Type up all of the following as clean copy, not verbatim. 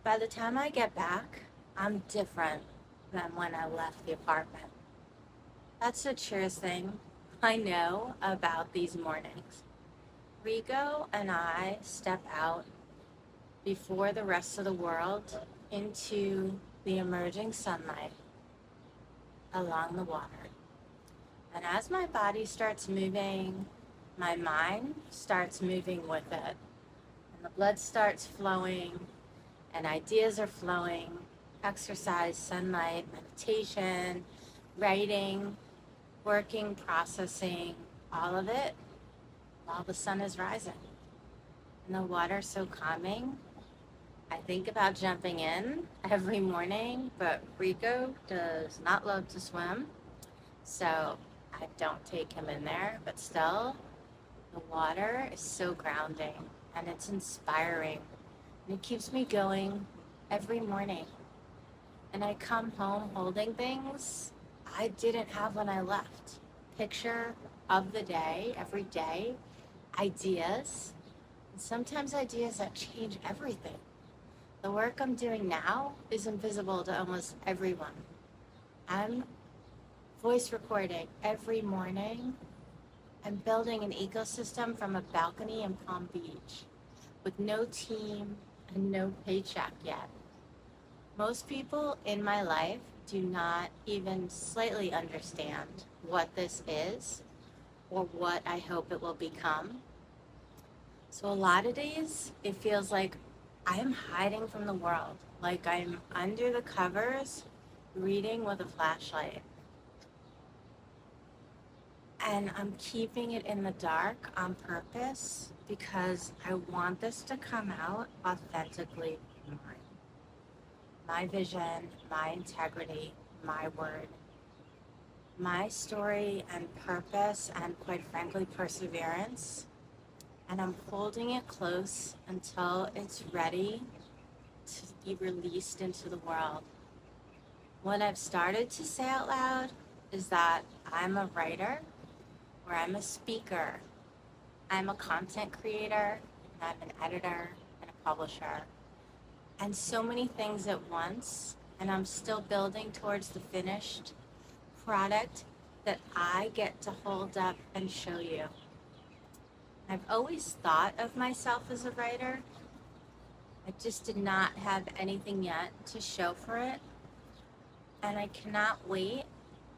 By the time I get back, I'm different than when I left the apartment. That's the truest thing I know about these mornings. Rico and I step out before the rest of the world into the emerging sunlight along the water. And as my body starts moving, my mind starts moving with it. And the blood starts flowing, and ideas are flowing. Exercise, sunlight, meditation, writing, working, processing, all of it while the sun is rising. And the water's so calming. I think about jumping in every morning, but Rico does not love to swim, so I don't take him in there. But still, the water is so grounding and it's inspiring. And it keeps me going every morning. And I come home holding things I didn't have when I left. Picture of the day, every day, ideas, and sometimes ideas that change everything. The work I'm doing now is invisible to almost everyone. I'm voice recording every morning. I'm building an ecosystem from a balcony in Palm Beach with no team and no paycheck yet. Most people in my life do not even slightly understand what this is or what I hope it will become. So a lot of days it feels like I am hiding from the world, like I'm under the covers reading with a flashlight. And I'm keeping it in the dark on purpose because I want this to come out authentically mine. My vision, my integrity, my word, my story and purpose, and quite frankly, perseverance. And I'm holding it close until it's ready to be released into the world. What I've started to say out loud is that I'm a writer, or I'm a speaker, I'm a content creator, I'm an editor and a publisher, and so many things at once, and I'm still building towards the finished product that I get to hold up and show you. I've always thought of myself as a writer. I just did not have anything yet to show for it, and I cannot wait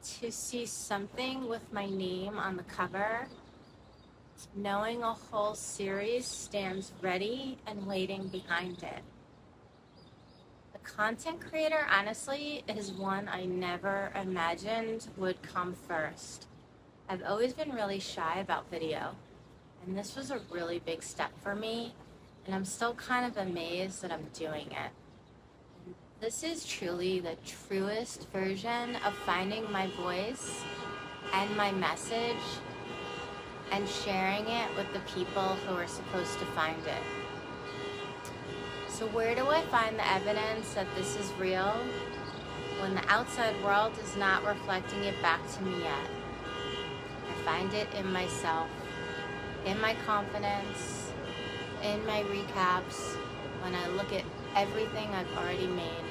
to see something with my name on the cover, knowing a whole series stands ready and waiting behind it. The content creator, honestly, is one I never imagined would come first. I've always been really shy about video, and this was a really big step for me, and I'm still kind of amazed that I'm doing it. This is truly the truest version of finding my voice and my message and sharing it with the people who are supposed to find it. So where do I find the evidence that this is real when the outside world is not reflecting it back to me yet? I find it in myself, in my confidence, in my recaps, when I look at everything I've already made.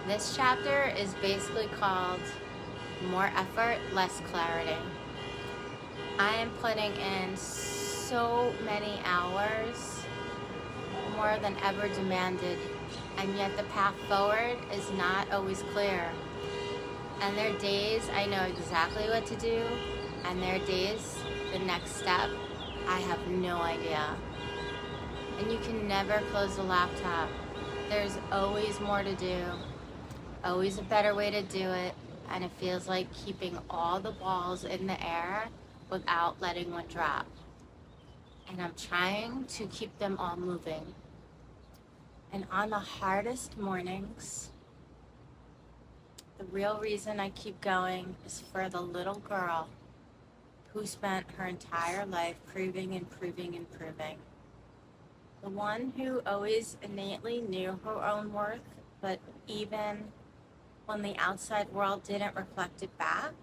This chapter is basically called More Effort, Less Clarity. I am putting in so many hours, more than ever demanded, and yet the path forward is not always clear. And there are days I know exactly what to do, and there are days, the next step, I have no idea. And you can never close the laptop. There's always more to do, always a better way to do it, and it feels like keeping all the balls in the air without letting one drop. And I'm trying to keep them all moving. And on the hardest mornings, the real reason I keep going is for the little girl who spent her entire life proving and proving and proving. The one who always innately knew her own worth, but even when the outside world didn't reflect it back,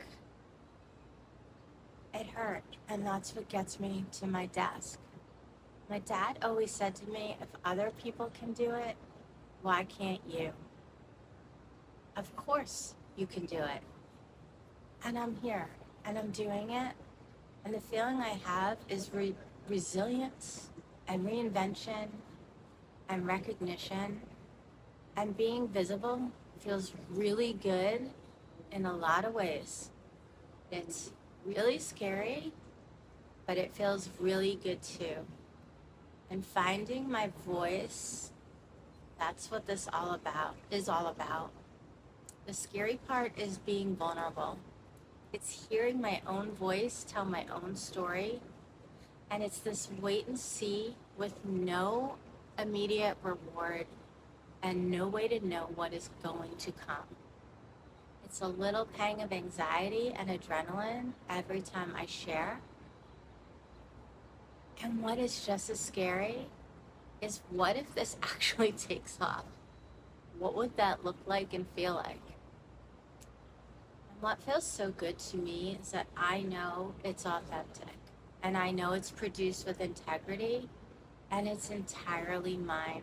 it hurt. And that's what gets me to my desk. My dad always said to me, if other people can do it, Why can't you? Of course you can do it. And I'm here and I'm doing it. And the feeling I have is resilience and reinvention and recognition, and being visible feels really good in a lot of ways. It's really scary, but it feels really good too. And finding my voice, that's what this all about. The scary part is being vulnerable. It's hearing my own voice tell my own story, and it's this wait and see with no immediate reward and no way to know what is going to come. It's a little pang of anxiety and adrenaline every time I share. And what is just as scary is, what if this actually takes off? What would that look like and feel like? And what feels so good to me is that I know it's authentic, and I know it's produced with integrity, and it's entirely mine.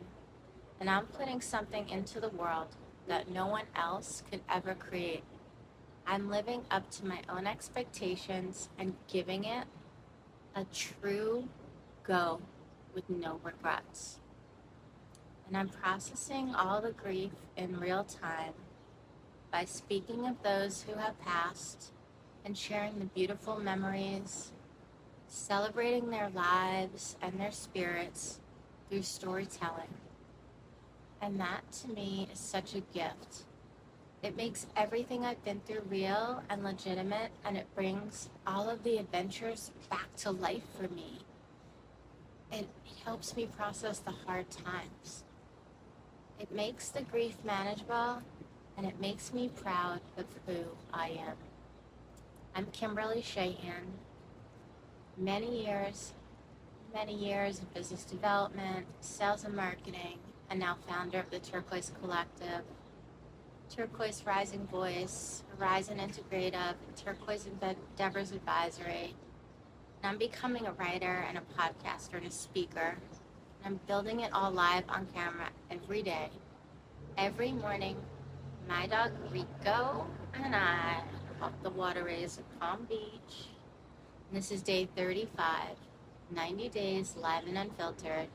And I'm putting something into the world that no one else could ever create. I'm living up to my own expectations and giving it a true go with no regrets. And I'm processing all the grief in real time by speaking of those who have passed and sharing the beautiful memories, celebrating their lives and their spirits through storytelling. And that to me is such a gift. It makes everything I've been through real and legitimate, and it brings all of the adventures back to life for me. It helps me process the hard times. It makes the grief manageable, and it makes me proud of who I am. I'm Kimberly Shahan. Many years of business development, sales and marketing, and now founder of the Turquoise Collective, Turquoise Rising Voice, Horizon Integrative, Turquoise Endeavors Advisory. And I'm becoming a writer and a podcaster and a speaker. And I'm building it all live on camera every day. Every morning, my dog Rico and I walk the waterways of Palm Beach. And this is day 35, 90 days live and unfiltered.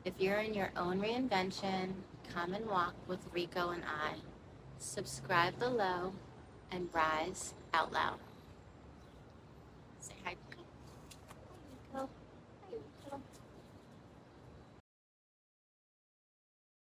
If you're in your own reinvention, come and walk with Rico and I. Subscribe below and rise out loud. Say hi.